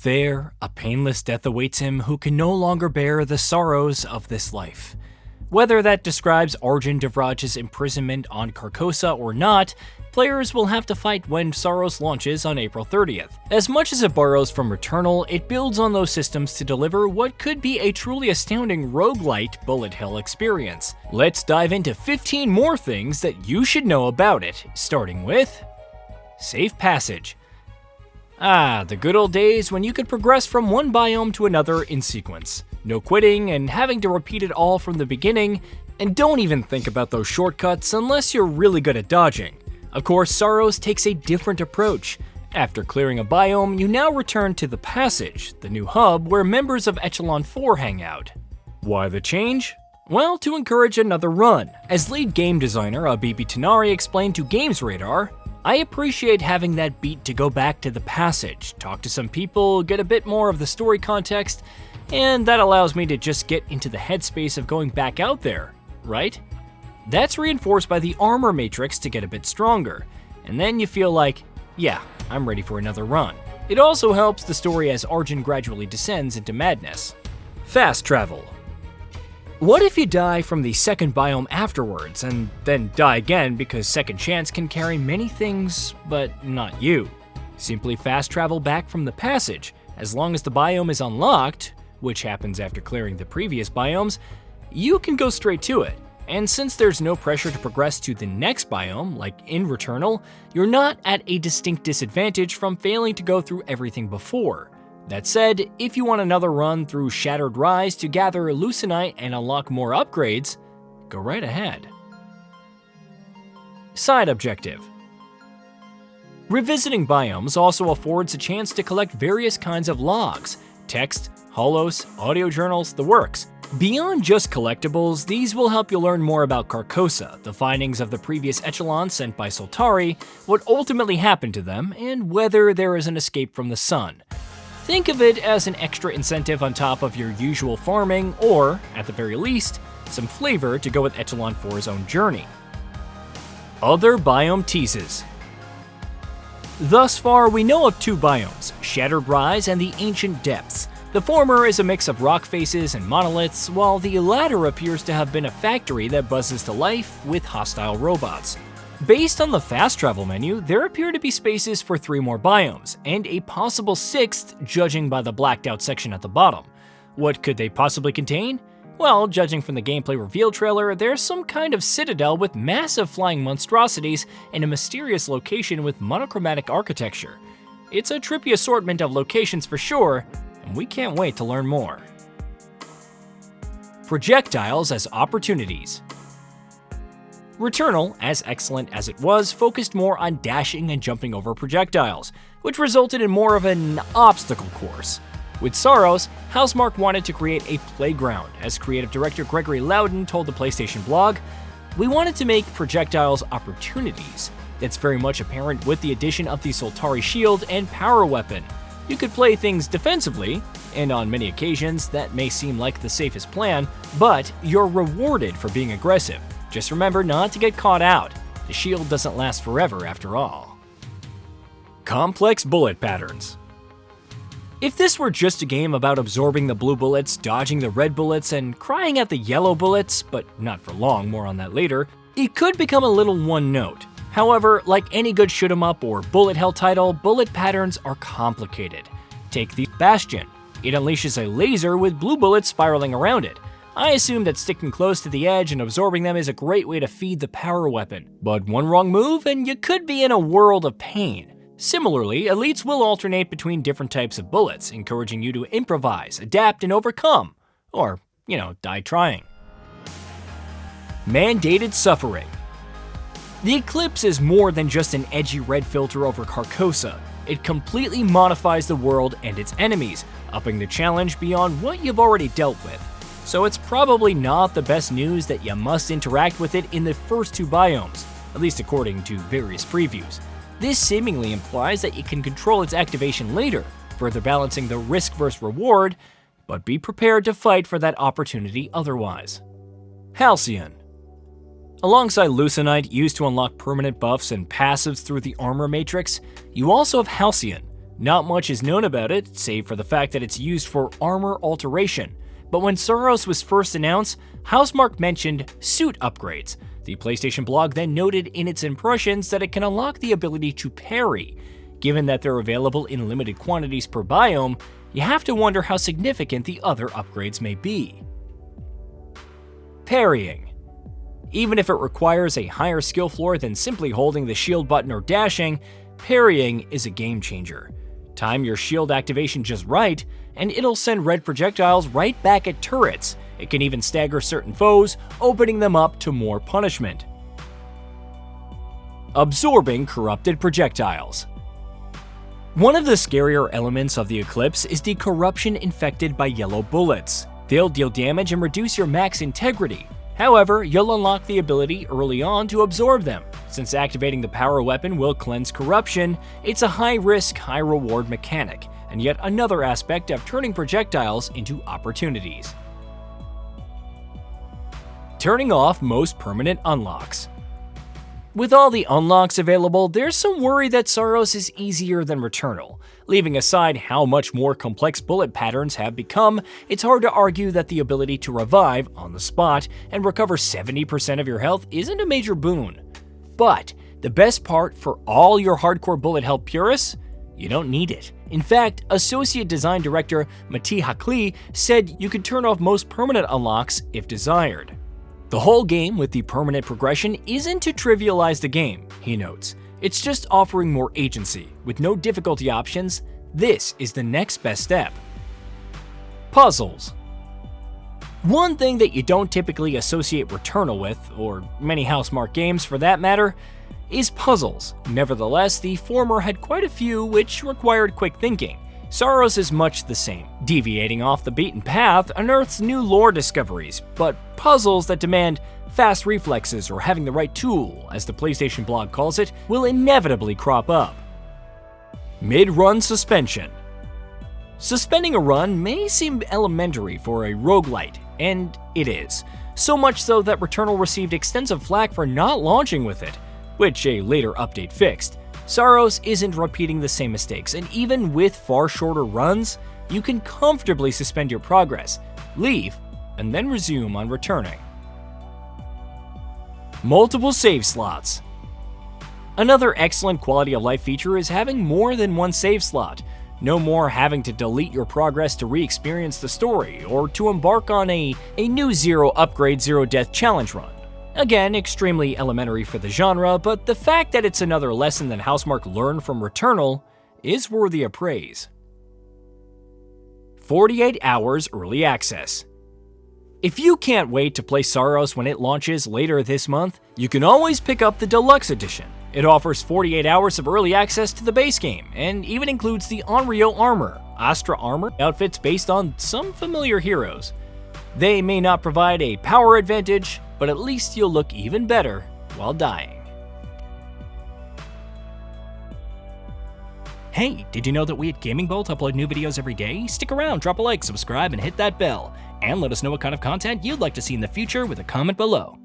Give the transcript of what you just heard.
There, a painless death awaits him who can no longer bear the sorrows of this life. Whether that describes Arjun Devraj's imprisonment on Carcosa or not, players will have to fight when Saros launches on April 30th. As much as it borrows from Returnal, it builds on those systems to deliver what could be a truly astounding rogue-lite bullet hell experience. Let's dive into 15 more things that you should know about it, starting with Safe Passage. The good old days when you could progress from one biome to another in sequence. No quitting and having to repeat it all from the beginning, and don't even think about those shortcuts unless you're really good at dodging. Of course, Saros takes a different approach. After clearing a biome, you now return to the Passage, the new hub where members of Echelon 4 hang out. Why the change? Well, to encourage another run. As lead game designer Abibi Tanari explained to Games Radar, I appreciate having that beat to go back to the Passage, talk to some people, get a bit more of the story context, and that allows me to just get into the headspace of going back out there, right? That's reinforced by the armor matrix to get a bit stronger, and then you feel like, yeah, I'm ready for another run. It also helps the story as Arjun gradually descends into madness. Fast travel. What if you die from the second biome afterwards, and then die again because second chance can carry many things, but not you? Simply fast travel back from the Passage. As long as the biome is unlocked, which happens after clearing the previous biomes, you can go straight to it. And since there's no pressure to progress to the next biome, like in Returnal, you're not at a distinct disadvantage from failing to go through everything before. That said, if you want another run through Shattered Rise to gather Lucenite and unlock more upgrades, go right ahead. Side objective. Revisiting biomes also affords a chance to collect various kinds of logs, text, holos, audio journals, the works. Beyond just collectibles, these will help you learn more about Carcosa, the findings of the previous echelon sent by Soltari, what ultimately happened to them, and whether there is an escape from the sun. Think of it as an extra incentive on top of your usual farming, or, at the very least, some flavor to go with Echelon 4's own journey. Other biome teases. Thus far, we know of two biomes, Shattered Rise and the Ancient Depths. The former is a mix of rock faces and monoliths, while the latter appears to have been a factory that buzzes to life with hostile robots. Based on the fast travel menu, there appear to be spaces for 3 more biomes, and a possible 6th judging by the blacked out section at the bottom. What could they possibly contain? Well, judging from the gameplay reveal trailer, there's some kind of citadel with massive flying monstrosities and a mysterious location with monochromatic architecture. It's a trippy assortment of locations for sure, and we can't wait to learn more. Projectiles as opportunities. Returnal, as excellent as it was, focused more on dashing and jumping over projectiles, which resulted in more of an obstacle course. With Saros, Housemarque wanted to create a playground. As creative director Gregory Loudon told the PlayStation blog, "We wanted to make projectiles opportunities. That's very much apparent with the addition of the Soltari shield and power weapon. You could play things defensively, and on many occasions that may seem like the safest plan, but you're rewarded for being aggressive. Just remember not to get caught out. The shield doesn't last forever after all." Complex bullet patterns. If this were just a game about absorbing the blue bullets, dodging the red bullets, and crying at the yellow bullets, but not for long, more on that later, it could become a little one-note. However, like any good shoot-'em-up or bullet hell title, bullet patterns are complicated. Take the Bastion. It unleashes a laser with blue bullets spiraling around it. I assume that sticking close to the edge and absorbing them is a great way to feed the power weapon, but one wrong move and you could be in a world of pain. Similarly, elites will alternate between different types of bullets, encouraging you to improvise, adapt, and overcome. Or, die trying. Mandated suffering. The Eclipse is more than just an edgy red filter over Carcosa. It completely modifies the world and its enemies, upping the challenge beyond what you've already dealt with. So it's probably not the best news that you must interact with it in the first 2 biomes, at least according to various previews. This seemingly implies that you can control its activation later, further balancing the risk versus reward, but be prepared to fight for that opportunity otherwise. Halcyon. Alongside Lucenite, used to unlock permanent buffs and passives through the armor matrix, you also have Halcyon, Not much is known about it, save for the fact that it's used for armor alteration. But when Saros was first announced, Housemarque mentioned suit upgrades. The PlayStation blog then noted in its impressions that it can unlock the ability to parry. Given that they're available in limited quantities per biome, you have to wonder how significant the other upgrades may be. Parrying. Even if it requires a higher skill floor than simply holding the shield button or dashing, parrying is a game changer. Time your shield activation just right, and it'll send red projectiles right back at turrets. It can even stagger certain foes, opening them up to more punishment. Absorbing corrupted projectiles. One of the scarier elements of the Eclipse is the corruption infected by yellow bullets. They'll deal damage and reduce your max integrity. However, you'll unlock the ability early on to absorb them. Since activating the power weapon will cleanse corruption, it's a high-risk, high-reward mechanic, and yet another aspect of turning projectiles into opportunities. Turning off most permanent unlocks. With all the unlocks available, there's some worry that Saros is easier than Returnal. Leaving aside how much more complex bullet patterns have become, it's hard to argue that the ability to revive on the spot and recover 70% of your health isn't a major boon. But the best part for all your hardcore bullet hell purists? You don't need it. In fact, Associate Design Director Mati Hakli said you could turn off most permanent unlocks if desired. The whole game with the permanent progression isn't to trivialize the game, he notes. It's just offering more agency. With no difficulty options, this is the next best step. Puzzles. One thing that you don't typically associate Returnal with, or many Housemarque games for that matter, is puzzles. Nevertheless, the former had quite a few which required quick thinking. Saros is much the same. Deviating off the beaten path unearths new lore discoveries, but puzzles that demand fast reflexes or having the right tool, as the PlayStation blog calls it, will inevitably crop up. Mid-run suspension. Suspending a run may seem elementary for a roguelite, and it is. So much so that Returnal received extensive flack for not launching with it, which a later update fixed. Saros isn't repeating the same mistakes, and even with far shorter runs, you can comfortably suspend your progress, leave, and then resume on returning. Multiple save slots. Another excellent quality of life feature is having more than one save slot. No more having to delete your progress to re-experience the story, or to embark on a new zero upgrade, zero death challenge run. Again, extremely elementary for the genre, but the fact that it's another lesson that Housemarque learned from Returnal is worthy of praise. 48 hours early access. If you can't wait to play Saros when it launches later this month, you can always pick up the Deluxe Edition. It offers 48 hours of early access to the base game, and even includes the Onryo armor, Astra armor, outfits based on some familiar heroes. They may not provide a power advantage, but at least you'll look even better while dying. Hey, did you know that we at GamingBolt upload new videos every day? Stick around, drop a like, subscribe, and hit that bell. And let us know what kind of content you'd like to see in the future with a comment below.